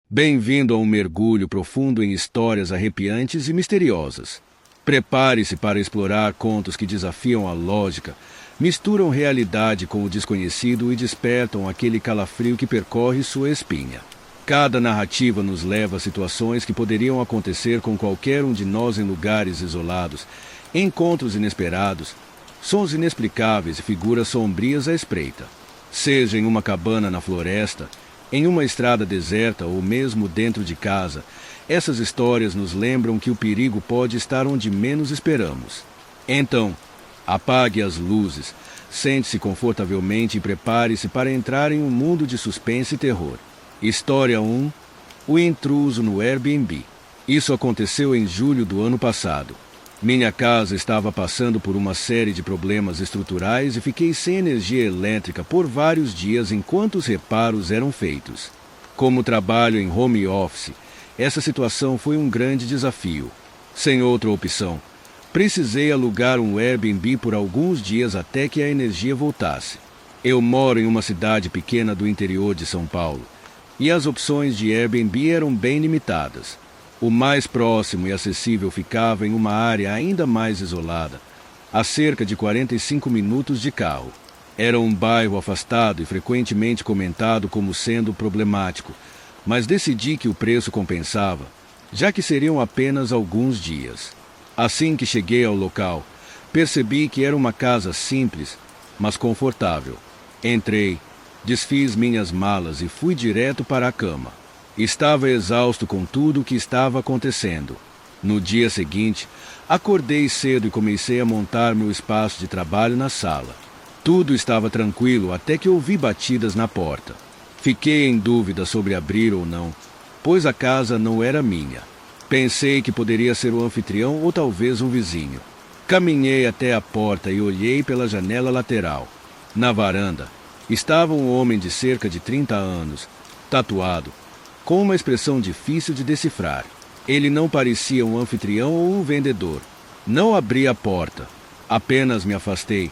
Bem-vindo a um mergulho profundo em histórias arrepiantes e misteriosas. Prepare-se para explorar contos que desafiam a lógica, misturam realidade com o desconhecido e despertam aquele calafrio que percorre sua espinha. Cada narrativa nos leva a situações que poderiam acontecer com qualquer um de nós em lugares isolados, encontros inesperados, sons inexplicáveis e figuras sombrias à espreita. Seja em uma cabana na floresta, em uma estrada deserta ou mesmo dentro de casa, essas histórias nos lembram que o perigo pode estar onde menos esperamos. Então, apague as luzes, sente-se confortavelmente e prepare-se para entrar em um mundo de suspense e terror. História 1. O intruso no Airbnb. Isso aconteceu em julho do ano passado. Minha casa estava passando por uma série de problemas estruturais e fiquei sem energia elétrica por vários dias enquanto os reparos eram feitos. Como trabalho em home office, essa situação foi um grande desafio. Sem outra opção, precisei alugar um Airbnb por alguns dias até que a energia voltasse. Eu moro em uma cidade pequena do interior de São Paulo, e as opções de Airbnb eram bem limitadas. O mais próximo e acessível ficava em uma área ainda mais isolada, a cerca de 45 minutos de carro. Era um bairro afastado e frequentemente comentado como sendo problemático, mas decidi que o preço compensava, já que seriam apenas alguns dias. Assim que cheguei ao local, percebi que era uma casa simples, mas confortável. Entrei, desfiz minhas malas e fui direto para a cama. Estava exausto com tudo o que estava acontecendo. No dia seguinte, acordei cedo e comecei a montar meu espaço de trabalho na sala. Tudo estava tranquilo até que ouvi batidas na porta. Fiquei em dúvida sobre abrir ou não, pois a casa não era minha. Pensei que poderia ser o anfitrião ou talvez um vizinho. Caminhei até a porta e olhei pela janela lateral. Na varanda, estava um homem de cerca de 30 anos, tatuado, com uma expressão difícil de decifrar. Ele não parecia um anfitrião ou um vendedor. Não abri a porta. Apenas me afastei,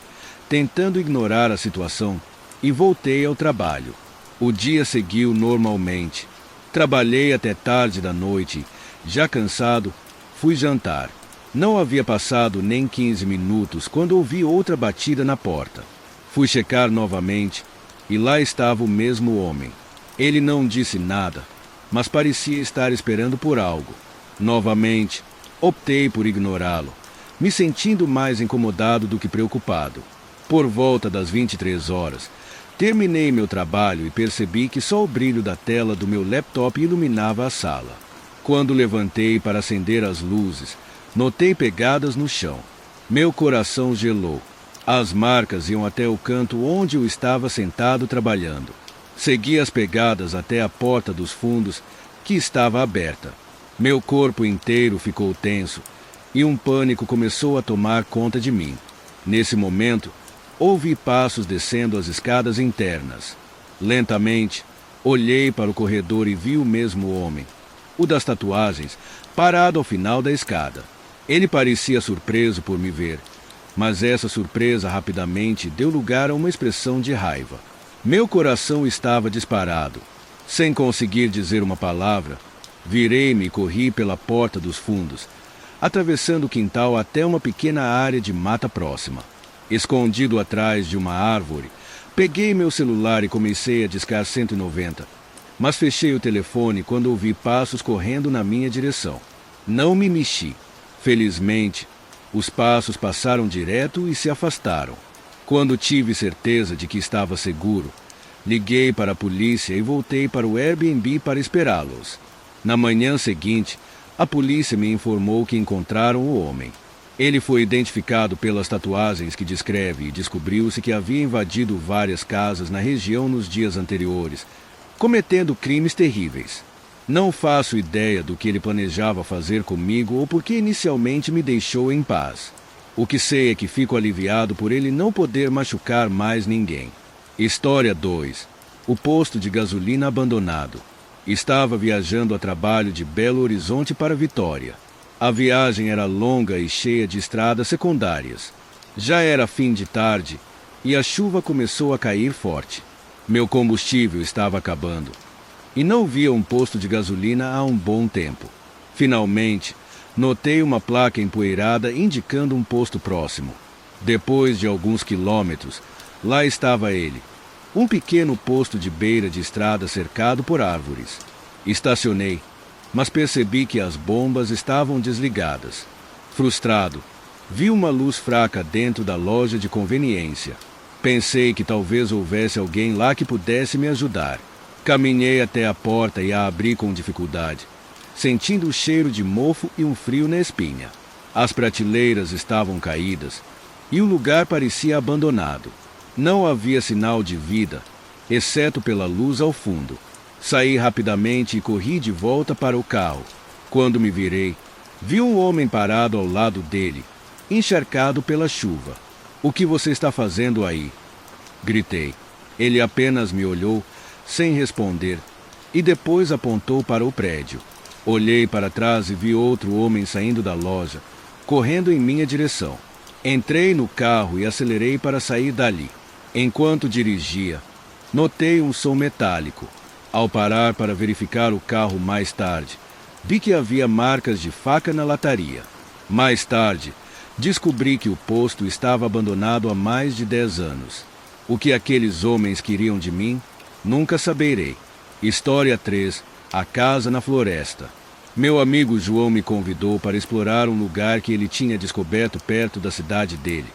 tentando ignorar a situação, e voltei ao trabalho. O dia seguiu normalmente. Trabalhei até tarde da noite. Já cansado, fui jantar. Não havia passado nem 15 minutos quando ouvi outra batida na porta. Fui checar novamente, e lá estava o mesmo homem. Ele não disse nada, mas parecia estar esperando por algo. Novamente, optei por ignorá-lo, me sentindo mais incomodado do que preocupado. Por volta das 23 horas, terminei meu trabalho e percebi que só o brilho da tela do meu laptop iluminava a sala. Quando levantei para acender as luzes, notei pegadas no chão. Meu coração gelou. As marcas iam até o canto onde eu estava sentado trabalhando. Segui as pegadas até a porta dos fundos, que estava aberta. Meu corpo inteiro ficou tenso e um pânico começou a tomar conta de mim. Nesse momento, ouvi passos descendo as escadas internas. Lentamente, olhei para o corredor e vi o mesmo homem, o das tatuagens, parado ao final da escada. Ele parecia surpreso por me ver, mas essa surpresa rapidamente deu lugar a uma expressão de raiva. Meu coração estava disparado. Sem conseguir dizer uma palavra, virei-me e corri pela porta dos fundos, atravessando o quintal até uma pequena área de mata próxima. Escondido atrás de uma árvore, peguei meu celular e comecei a discar 190, mas fechei o telefone quando ouvi passos correndo na minha direção. Não me mexi. Felizmente, os passos passaram direto e se afastaram. Quando tive certeza de que estava seguro, liguei para a polícia e voltei para o Airbnb para esperá-los. Na manhã seguinte, a polícia me informou que encontraram o homem. Ele foi identificado pelas tatuagens que descreve e descobriu-se que havia invadido várias casas na região nos dias anteriores, cometendo crimes terríveis. Não faço ideia do que ele planejava fazer comigo ou por que inicialmente me deixou em paz. O que sei é que fico aliviado por ele não poder machucar mais ninguém. História 2. O posto de gasolina abandonado. Estava viajando a trabalho de Belo Horizonte para Vitória. A viagem era longa e cheia de estradas secundárias. Já era fim de tarde e a chuva começou a cair forte. Meu combustível estava acabando. e não via um posto de gasolina há um bom tempo. Finalmente, notei uma placa empoeirada indicando um posto próximo. Depois de alguns quilômetros, lá estava ele, um pequeno posto de beira de estrada cercado por árvores. Estacionei, mas percebi que as bombas estavam desligadas. Frustrado, vi uma luz fraca dentro da loja de conveniência. Pensei que talvez houvesse alguém lá que pudesse me ajudar. Caminhei até a porta e a abri com dificuldade, sentindo o cheiro de mofo e um frio na espinha. As prateleiras estavam caídas e o lugar parecia abandonado. Não havia sinal de vida, exceto pela luz ao fundo. Saí rapidamente e corri de volta para o carro. Quando me virei, vi um homem parado ao lado dele, encharcado pela chuva. "O que você está fazendo aí?" Gritei. Ele apenas me olhou, sem responder, e depois apontou para o prédio. Olhei para trás e vi outro homem saindo da loja, correndo em minha direção. Entrei no carro e acelerei para sair dali. Enquanto dirigia, notei um som metálico. Ao parar para verificar o carro mais tarde, vi que havia marcas de faca na lataria. Mais tarde, descobri que o posto estava abandonado há mais de 10 anos. O que aqueles homens queriam de mim, nunca saberei. História 3. A casa na floresta. Meu amigo João me convidou para explorar um lugar que ele tinha descoberto perto da cidade dele,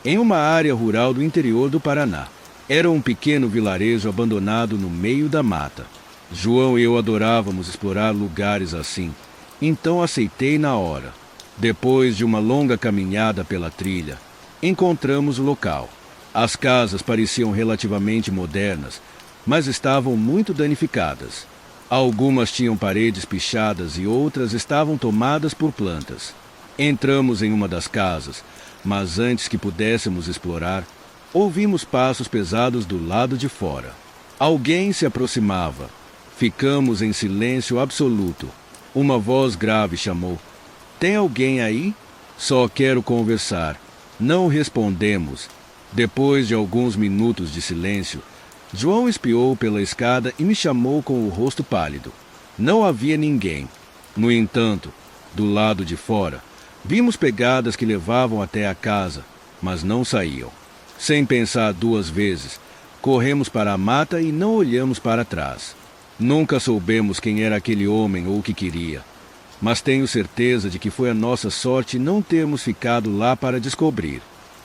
em uma área rural do interior do Paraná. Era um pequeno vilarejo abandonado no meio da mata. João e eu adorávamos explorar lugares assim, então aceitei na hora. Depois de uma longa caminhada pela trilha, encontramos o local. As casas pareciam relativamente modernas, mas estavam muito danificadas. Algumas tinham paredes pichadas e outras estavam tomadas por plantas. Entramos em uma das casas, mas antes que pudéssemos explorar, ouvimos passos pesados do lado de fora. Alguém se aproximava. Ficamos em silêncio absoluto. Uma voz grave chamou: "Tem alguém aí?" "Só quero conversar." Não respondemos. Depois de alguns minutos de silêncio, João espiou pela escada e me chamou com o rosto pálido. Não havia ninguém. No entanto, do lado de fora, vimos pegadas que levavam até a casa, mas não saíam. Sem pensar 2 vezes, corremos para a mata e não olhamos para trás. Nunca soubemos quem era aquele homem ou o que queria, mas tenho certeza de que foi a nossa sorte não termos ficado lá para descobrir.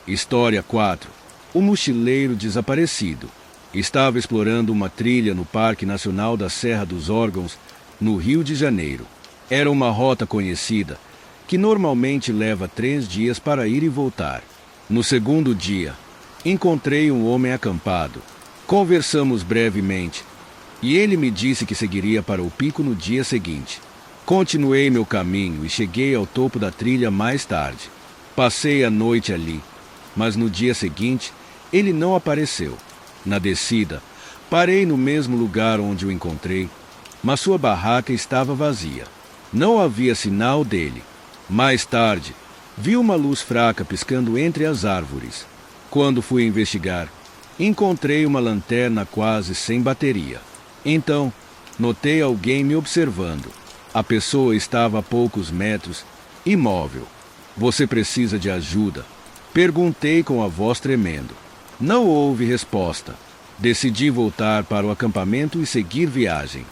História 4. O mochileiro desaparecido. Estava explorando uma trilha no Parque Nacional da Serra dos Órgãos, no Rio de Janeiro. Era uma rota conhecida, que normalmente leva 3 dias para ir e voltar. No segundo dia, encontrei um homem acampado. Conversamos brevemente, e ele me disse que seguiria para o pico no dia seguinte. Continuei meu caminho e cheguei ao topo da trilha mais tarde. Passei a noite ali, mas no dia seguinte, ele não apareceu. Na descida, parei no mesmo lugar onde o encontrei, mas sua barraca estava vazia. Não havia sinal dele. Mais tarde, vi uma luz fraca piscando entre as árvores. Quando fui investigar, encontrei uma lanterna quase sem bateria. Então, notei alguém me observando. A pessoa estava a poucos metros, imóvel. "Você precisa de ajuda?" Perguntei com a voz tremendo. Não houve resposta. Decidi voltar para o acampamento e seguir viagem.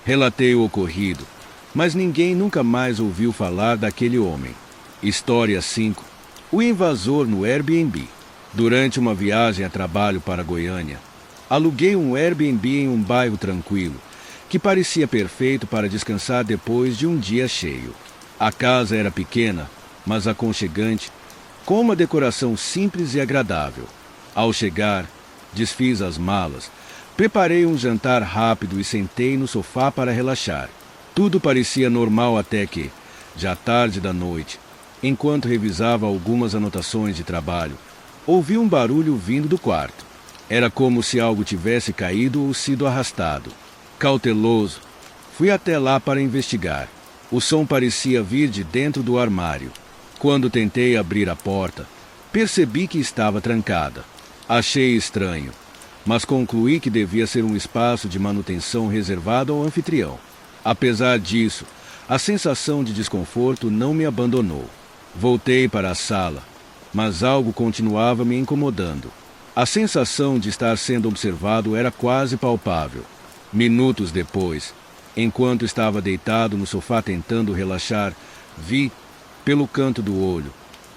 Relatei o ocorrido, mas ninguém nunca mais ouviu falar daquele homem. História 5. O invasor no Airbnb. Durante uma viagem a trabalho para Goiânia, aluguei um Airbnb em um bairro tranquilo, que parecia perfeito para descansar depois de um dia cheio. A casa era pequena, mas aconchegante, com uma decoração simples e agradável. Ao chegar, desfiz as malas, preparei um jantar rápido e sentei no sofá para relaxar. Tudo parecia normal até que, já tarde da noite, enquanto revisava algumas anotações de trabalho, ouvi um barulho vindo do quarto. Era como se algo tivesse caído ou sido arrastado. Cauteloso, fui até lá para investigar. O som parecia vir de dentro do armário. Quando tentei abrir a porta, percebi que estava trancada. Achei estranho, mas concluí que devia ser um espaço de manutenção reservado ao anfitrião. Apesar disso, a sensação de desconforto não me abandonou. Voltei para a sala, mas algo continuava me incomodando. A sensação de estar sendo observado era quase palpável. Minutos depois, enquanto estava deitado no sofá tentando relaxar, vi, pelo canto do olho,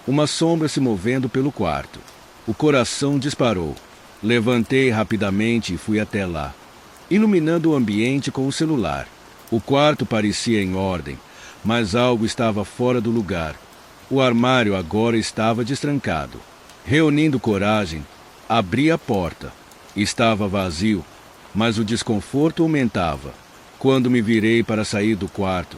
uma sombra se movendo pelo quarto. O coração disparou. Levantei rapidamente e fui até lá, iluminando o ambiente com o celular. O quarto parecia em ordem, mas algo estava fora do lugar. O armário agora estava destrancado. Reunindo coragem, abri a porta. Estava vazio, mas o desconforto aumentava. Quando me virei para sair do quarto,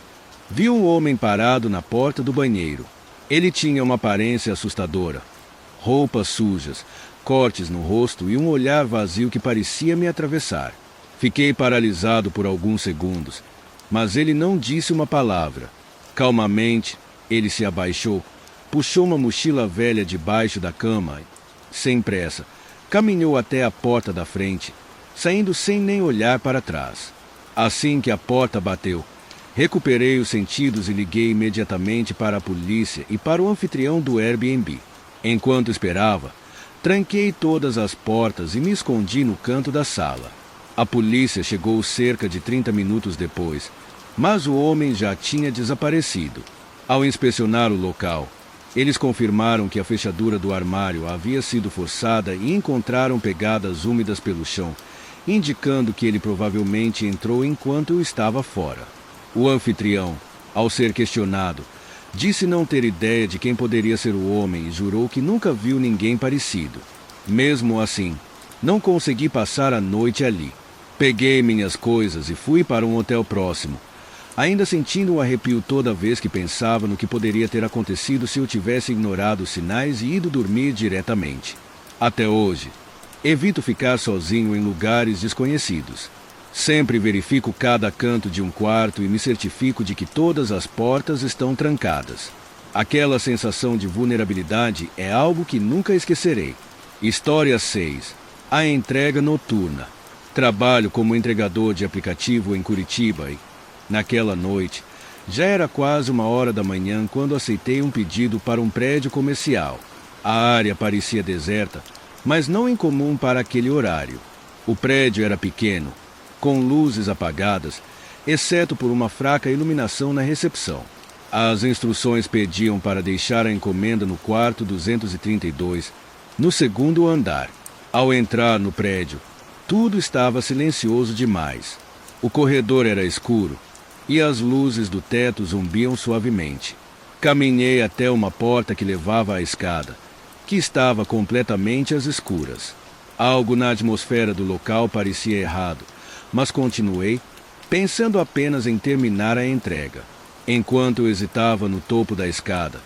vi um homem parado na porta do banheiro. Ele tinha uma aparência assustadora. Roupas sujas, cortes no rosto e um olhar vazio que parecia me atravessar. Fiquei paralisado por alguns segundos, mas ele não disse uma palavra. Calmamente, ele se abaixou, puxou uma mochila velha debaixo da cama e, sem pressa, caminhou até a porta da frente, saindo sem nem olhar para trás. Assim que a porta bateu, recuperei os sentidos e liguei imediatamente para a polícia e para o anfitrião do Airbnb. Enquanto esperava, tranquei todas as portas e me escondi no canto da sala. A polícia chegou cerca de 30 minutos depois, mas o homem já tinha desaparecido. Ao inspecionar o local, eles confirmaram que a fechadura do armário havia sido forçada e encontraram pegadas úmidas pelo chão, indicando que ele provavelmente entrou enquanto eu estava fora. O anfitrião, ao ser questionado, disse não ter ideia de quem poderia ser o homem e jurou que nunca viu ninguém parecido. Mesmo assim, não consegui passar a noite ali. Peguei minhas coisas e fui para um hotel próximo, ainda sentindo um arrepio toda vez que pensava no que poderia ter acontecido se eu tivesse ignorado os sinais e ido dormir diretamente. Até hoje, evito ficar sozinho em lugares desconhecidos. Sempre verifico cada canto de um quarto e me certifico de que todas as portas estão trancadas. Aquela sensação de vulnerabilidade é algo que nunca esquecerei. História 6. A entrega noturna. Trabalho como entregador de aplicativo em Curitiba e, naquela noite, já era quase 1h da manhã quando aceitei um pedido para um prédio comercial. A área parecia deserta, mas não incomum para aquele horário. O prédio era pequeno, com luzes apagadas, exceto por uma fraca iluminação na recepção. As instruções pediam para deixar a encomenda no quarto 232, no segundo andar. Ao entrar no prédio, tudo estava silencioso demais. O corredor era escuro e as luzes do teto zumbiam suavemente. Caminhei até uma porta que levava à escada, que estava completamente às escuras. Algo na atmosfera do local parecia errado, mas continuei, pensando apenas em terminar a entrega. Enquanto eu hesitava no topo da escada,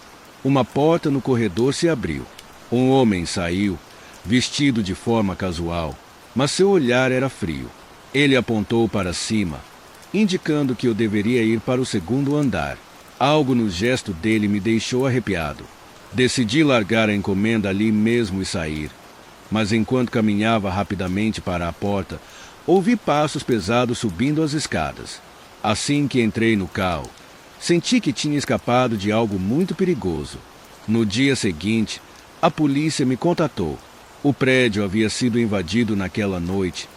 uma porta no corredor se abriu. Um homem saiu, vestido de forma casual, mas seu olhar era frio. Ele apontou para cima, indicando que eu deveria ir para o segundo andar. Algo no gesto dele me deixou arrepiado. Decidi largar a encomenda ali mesmo e sair. Mas enquanto caminhava rapidamente para a porta, ouvi passos pesados subindo as escadas. Assim que entrei no carro, senti que tinha escapado de algo muito perigoso. No dia seguinte, a polícia me contatou. O prédio havia sido invadido naquela noite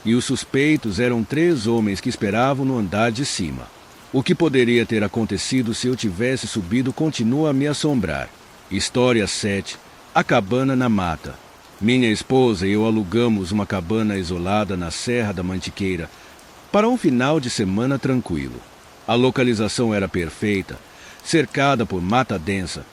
e os suspeitos eram 3 homens que esperavam no andar de cima. O que poderia ter acontecido se eu tivesse subido continua a me assombrar. História 7. A cabana na mata. Minha esposa e eu alugamos uma cabana isolada na Serra da Mantiqueira para um final de semana tranquilo. A localização era perfeita, cercada por mata densa,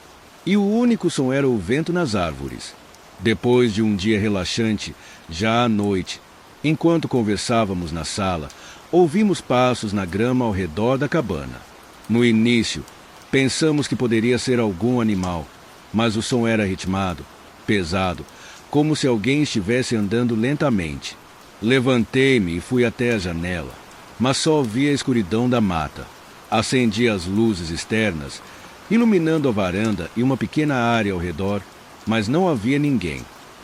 e o único som era o vento nas árvores. Depois de um dia relaxante, já à noite, enquanto conversávamos na sala, ouvimos passos na grama ao redor da cabana. No início, pensamos que poderia ser algum animal, mas o som era ritmado, pesado, como se alguém estivesse andando lentamente. Levantei-me e fui até a janela, mas só vi a escuridão da mata. Acendi as luzes externas, iluminando a varanda e uma pequena área ao redor, mas não havia ninguém.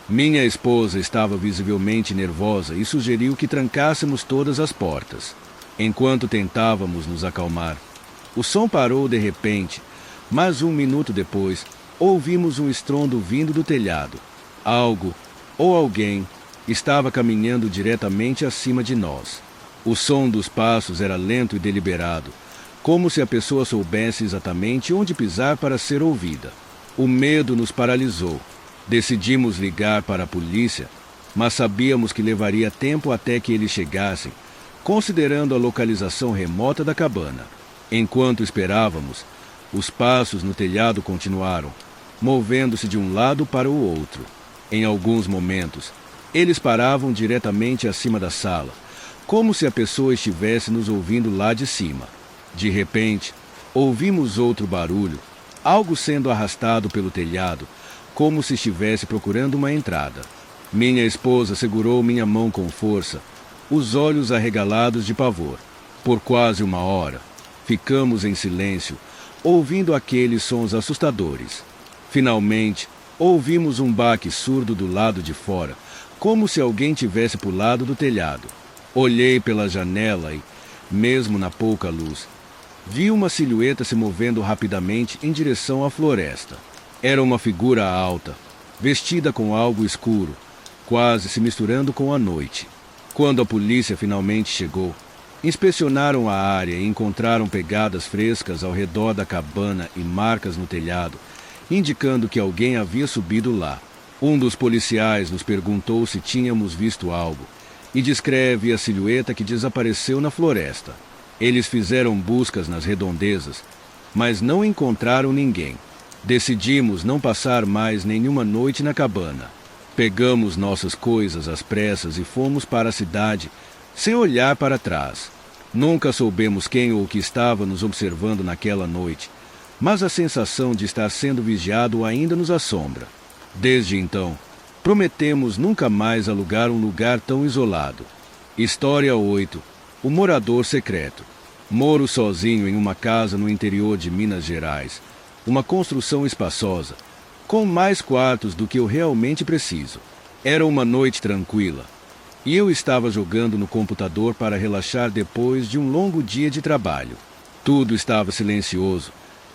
Minha esposa estava visivelmente nervosa e sugeriu que trancássemos todas as portas. Enquanto tentávamos nos acalmar, o som parou de repente, mas 1 minuto depois, ouvimos um estrondo vindo do telhado. Algo, ou alguém, estava caminhando diretamente acima de nós. O som dos passos era lento e deliberado, como se a pessoa soubesse exatamente onde pisar para ser ouvida. O medo nos paralisou. Decidimos ligar para a polícia, mas sabíamos que levaria tempo até que eles chegassem, considerando a localização remota da cabana. Enquanto esperávamos, os passos no telhado continuaram, movendo-se de um lado para o outro. Em alguns momentos, eles paravam diretamente acima da sala, como se a pessoa estivesse nos ouvindo lá de cima. De repente, ouvimos outro barulho, algo sendo arrastado pelo telhado, como se estivesse procurando uma entrada. Minha esposa segurou minha mão com força, os olhos arregalados de pavor. Por quase 1 hora, ficamos em silêncio, ouvindo aqueles sons assustadores. Finalmente, ouvimos um baque surdo do lado de fora, como se alguém tivesse pulado do telhado. Olhei pela janela e, mesmo na pouca luz, vi uma silhueta se movendo rapidamente em direção à floresta. Era uma figura alta, vestida com algo escuro, quase se misturando com a noite. Quando a polícia finalmente chegou, inspecionaram a área e encontraram pegadas frescas ao redor da cabana e marcas no telhado, indicando que alguém havia subido lá. Um dos policiais nos perguntou se tínhamos visto algo e descreve a silhueta que desapareceu na floresta. Eles fizeram buscas nas redondezas, mas não encontraram ninguém. Decidimos não passar mais nenhuma noite na cabana. Pegamos nossas coisas às pressas e fomos para a cidade, sem olhar para trás. Nunca soubemos quem ou o que estava nos observando naquela noite, mas a sensação de estar sendo vigiado ainda nos assombra. Desde então, prometemos nunca mais alugar um lugar tão isolado. História 8. O morador secreto. Moro sozinho em uma casa no interior de Minas Gerais. Uma construção espaçosa, com mais quartos do que eu realmente preciso. Era uma noite tranquila, e eu estava jogando no computador para relaxar depois de um longo dia de trabalho. Tudo estava silencioso,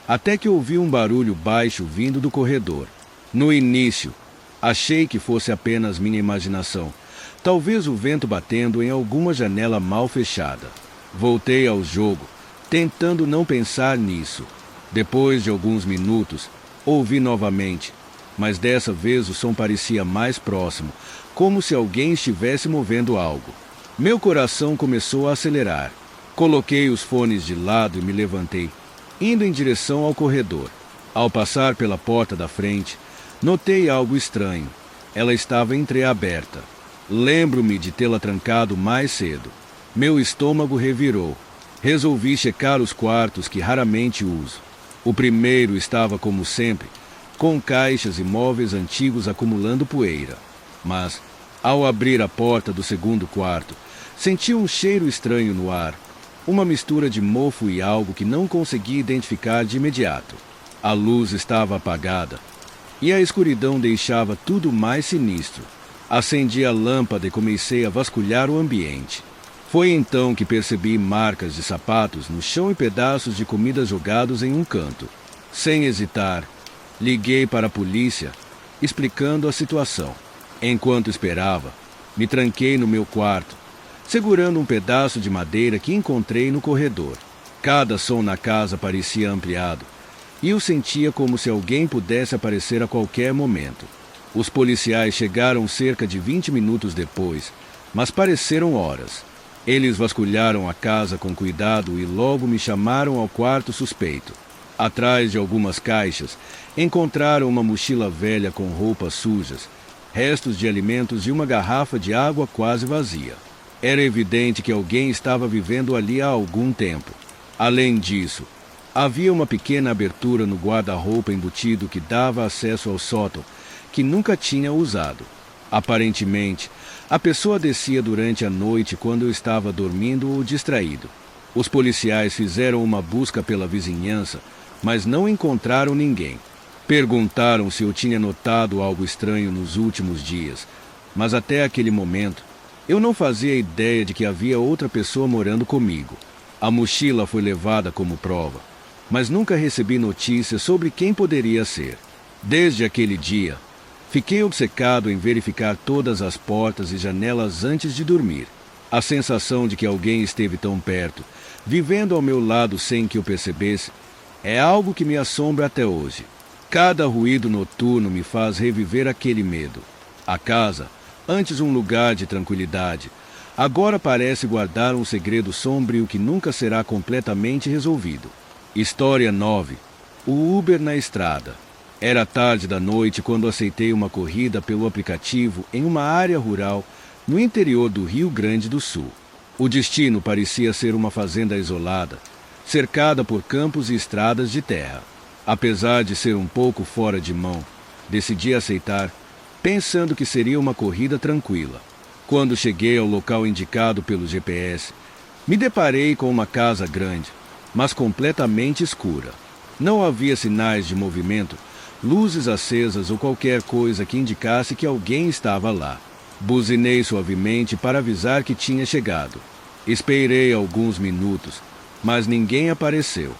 até que ouvi um barulho baixo vindo do corredor. No início, achei que fosse apenas minha imaginação, talvez o vento batendo em alguma janela mal fechada. Voltei ao jogo, tentando não pensar nisso. Depois de alguns minutos, ouvi novamente, mas dessa vez o som parecia mais próximo, como se alguém estivesse movendo algo. Meu coração começou a acelerar. Coloquei os fones de lado e me levantei, indo em direção ao corredor. Ao passar pela porta da frente, notei algo estranho. Ela estava entreaberta. Lembro-me de tê-la trancado mais cedo. Meu estômago revirou. Resolvi checar os quartos que raramente uso. O primeiro estava, como sempre, com caixas e móveis antigos acumulando poeira. Mas, ao abrir a porta do segundo quarto, senti um cheiro estranho no ar, uma mistura de mofo e algo que não consegui identificar de imediato. A luz estava apagada, e a escuridão deixava tudo mais sinistro. Acendi a lâmpada e comecei a vasculhar o ambiente. Foi então que percebi marcas de sapatos no chão e pedaços de comida jogados em um canto. Sem hesitar, liguei para a polícia, explicando a situação. Enquanto esperava, me tranquei no meu quarto, segurando um pedaço de madeira que encontrei no corredor. Cada som na casa parecia ampliado, e eu sentia como se alguém pudesse aparecer a qualquer momento. Os policiais chegaram cerca de 20 minutos depois, mas pareceram horas. Eles vasculharam a casa com cuidado e logo me chamaram ao quarto suspeito. Atrás de algumas caixas, encontraram uma mochila velha com roupas sujas, restos de alimentos e uma garrafa de água quase vazia. Era evidente que alguém estava vivendo ali há algum tempo. Além disso, havia uma pequena abertura no guarda-roupa embutido que dava acesso ao sótão, que nunca tinha usado. Aparentemente, a pessoa descia durante a noite quando eu estava dormindo ou distraído. Os policiais fizeram uma busca pela vizinhança, mas não encontraram ninguém. Perguntaram se eu tinha notado algo estranho nos últimos dias, mas até aquele momento eu não fazia ideia de que havia outra pessoa morando comigo. A mochila foi levada como prova, mas nunca recebi notícias sobre quem poderia ser. Desde aquele dia, fiquei obcecado em verificar todas as portas e janelas antes de dormir. A sensação de que alguém esteve tão perto, vivendo ao meu lado sem que eu percebesse, é algo que me assombra até hoje. Cada ruído noturno me faz reviver aquele medo. A casa, antes um lugar de tranquilidade, agora parece guardar um segredo sombrio que nunca será completamente resolvido. História 9. O Uber na estrada. Era tarde da noite quando aceitei uma corrida pelo aplicativo em uma área rural no interior do Rio Grande do Sul. O destino parecia ser uma fazenda isolada, cercada por campos e estradas de terra. Apesar de ser um pouco fora de mão, decidi aceitar, pensando que seria uma corrida tranquila. Quando cheguei ao local indicado pelo GPS, me deparei com uma casa grande, mas completamente escura. Não havia sinais de movimento, luzes acesas ou qualquer coisa que indicasse que alguém estava lá. Buzinei suavemente para avisar que tinha chegado. Esperei alguns minutos, mas ninguém apareceu.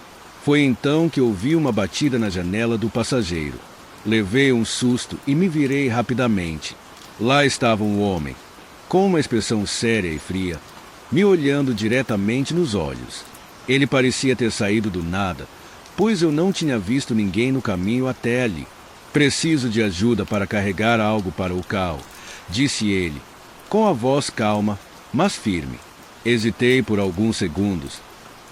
Foi então que ouvi uma batida na janela do passageiro. Levei um susto e me virei rapidamente. Lá estava um homem, com uma expressão séria e fria, me olhando diretamente nos olhos. Ele parecia ter saído do nada, pois eu não tinha visto ninguém no caminho até ali. Preciso de ajuda para carregar algo para o carro, disse ele, com a voz calma, mas firme. Hesitei por alguns segundos,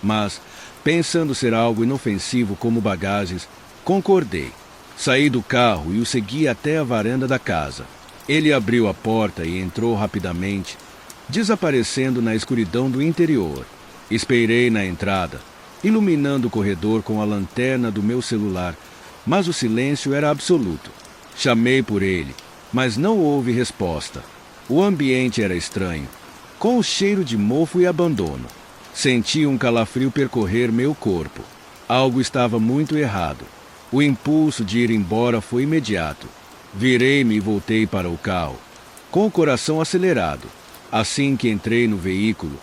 mas, pensando ser algo inofensivo como bagagens, concordei. Saí do carro e o segui até a varanda da casa. Ele abriu a porta e entrou rapidamente, desaparecendo na escuridão do interior. Esperei na entrada, iluminando o corredor com a lanterna do meu celular, mas o silêncio era absoluto. Chamei por ele, mas não houve resposta. O ambiente era estranho, com o cheiro de mofo e abandono. Senti um calafrio percorrer meu corpo. Algo estava muito errado. O impulso de ir embora foi imediato. Virei-me e voltei para o carro, com o coração acelerado. Assim que entrei no veículo,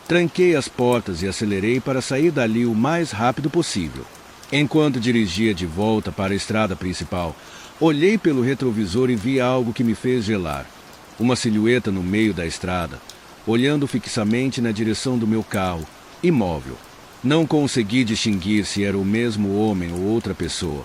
tranquei as portas e acelerei para sair dali o mais rápido possível. Enquanto dirigia de volta para a estrada principal, olhei pelo retrovisor e vi algo que me fez gelar. Uma silhueta no meio da estrada, olhando fixamente na direção do meu carro, imóvel. Não consegui distinguir se era o mesmo homem ou outra pessoa,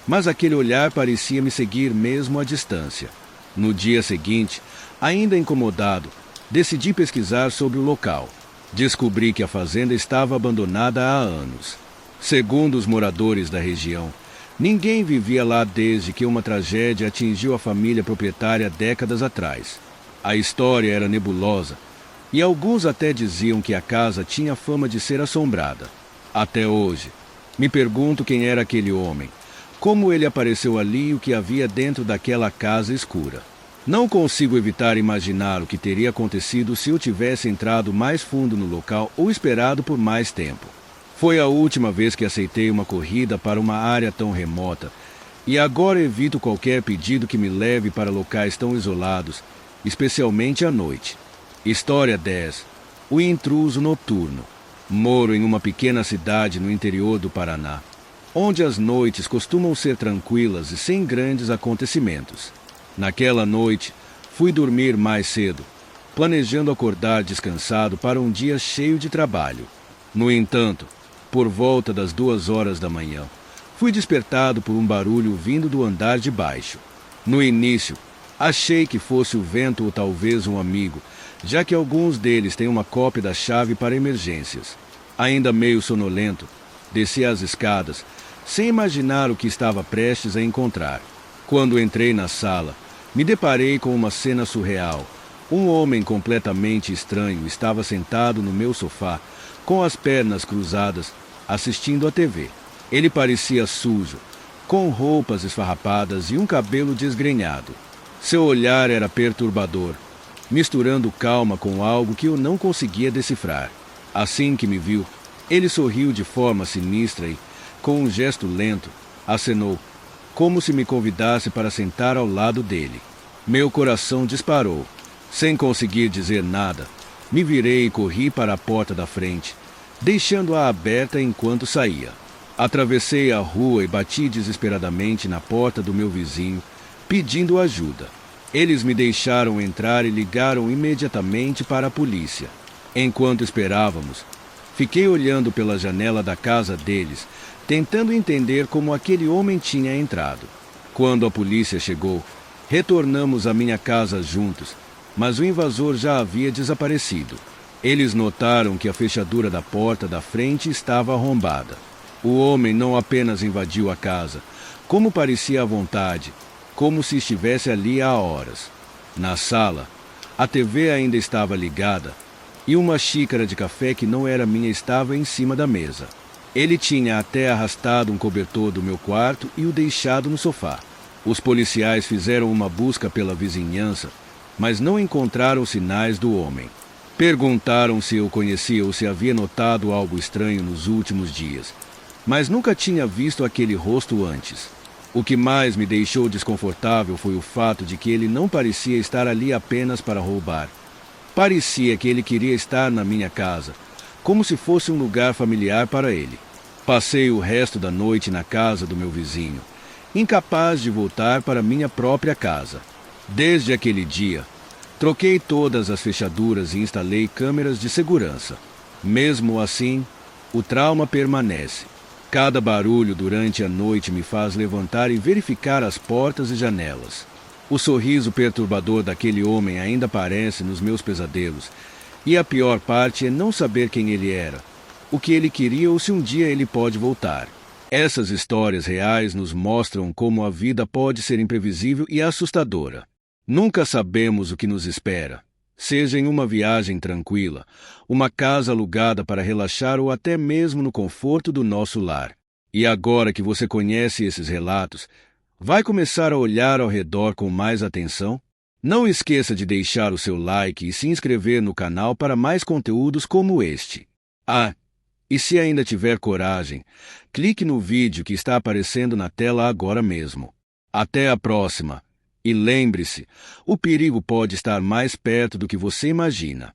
mas aquele olhar parecia me seguir mesmo à distância. No dia seguinte, ainda incomodado, decidi pesquisar sobre o local. Descobri que a fazenda estava abandonada há anos. Segundo os moradores da região, ninguém vivia lá desde que uma tragédia atingiu a família proprietária décadas atrás. A história era nebulosa, e alguns até diziam que a casa tinha fama de ser assombrada. Até hoje, me pergunto quem era aquele homem, como ele apareceu ali e o que havia dentro daquela casa escura. Não consigo evitar imaginar o que teria acontecido se eu tivesse entrado mais fundo no local ou esperado por mais tempo. Foi a última vez que aceitei uma corrida para uma área tão remota, e agora evito qualquer pedido que me leve para locais tão isolados, especialmente à noite. História 10. O intruso noturno. Moro em uma pequena cidade no interior do Paraná, onde as noites costumam ser tranquilas e sem grandes acontecimentos. Naquela noite, fui dormir mais cedo, planejando acordar descansado para um dia cheio de trabalho. No entanto, por volta das 2 horas da manhã, fui despertado por um barulho vindo do andar de baixo. No início, achei que fosse o vento ou talvez um amigo, já que alguns deles têm uma cópia da chave para emergências. Ainda meio sonolento, desci as escadas, sem imaginar o que estava prestes a encontrar. Quando entrei na sala, me deparei com uma cena surreal. Um homem completamente estranho estava sentado no meu sofá, com as pernas cruzadas, assistindo à TV. Ele parecia sujo, com roupas esfarrapadas e um cabelo desgrenhado. Seu olhar era perturbador, misturando calma com algo que eu não conseguia decifrar. Assim que me viu, ele sorriu de forma sinistra e, com um gesto lento, acenou. como se me convidasse para sentar ao lado dele. Meu coração disparou. Sem conseguir dizer nada, me virei e corri para a porta da frente, deixando-a aberta enquanto saía. Atravessei a rua e bati desesperadamente na porta do meu vizinho, pedindo ajuda. Eles me deixaram entrar e ligaram imediatamente para a polícia. Enquanto esperávamos, fiquei olhando pela janela da casa deles, tentando entender como aquele homem tinha entrado. Quando a polícia chegou, retornamos à minha casa juntos, mas o invasor já havia desaparecido. Eles notaram que a fechadura da porta da frente estava arrombada. O homem não apenas invadiu a casa, como parecia à vontade, como se estivesse ali há horas. Na sala, a TV ainda estava ligada e uma xícara de café que não era minha estava em cima da mesa. Ele tinha até arrastado um cobertor do meu quarto e o deixado no sofá. Os policiais fizeram uma busca pela vizinhança, mas não encontraram sinais do homem. Perguntaram se eu conhecia ou se havia notado algo estranho nos últimos dias, mas nunca tinha visto aquele rosto antes. O que mais me deixou desconfortável foi o fato de que ele não parecia estar ali apenas para roubar. Parecia que ele queria estar na minha casa, como se fosse um lugar familiar para ele. Passei o resto da noite na casa do meu vizinho, incapaz de voltar para minha própria casa. Desde aquele dia, troquei todas as fechaduras e instalei câmeras de segurança. Mesmo assim, o trauma permanece. Cada barulho durante a noite me faz levantar e verificar as portas e janelas. O sorriso perturbador daquele homem ainda aparece nos meus pesadelos, e a pior parte é não saber quem ele era, o que ele queria ou se um dia ele pode voltar. Essas histórias reais nos mostram como a vida pode ser imprevisível e assustadora. Nunca sabemos o que nos espera, seja em uma viagem tranquila, uma casa alugada para relaxar ou até mesmo no conforto do nosso lar. E agora que você conhece esses relatos, vai começar a olhar ao redor com mais atenção? Não esqueça de deixar o seu like e se inscrever no canal para mais conteúdos como este. E se ainda tiver coragem, clique no vídeo que está aparecendo na tela agora mesmo. Até a próxima! E lembre-se, o perigo pode estar mais perto do que você imagina.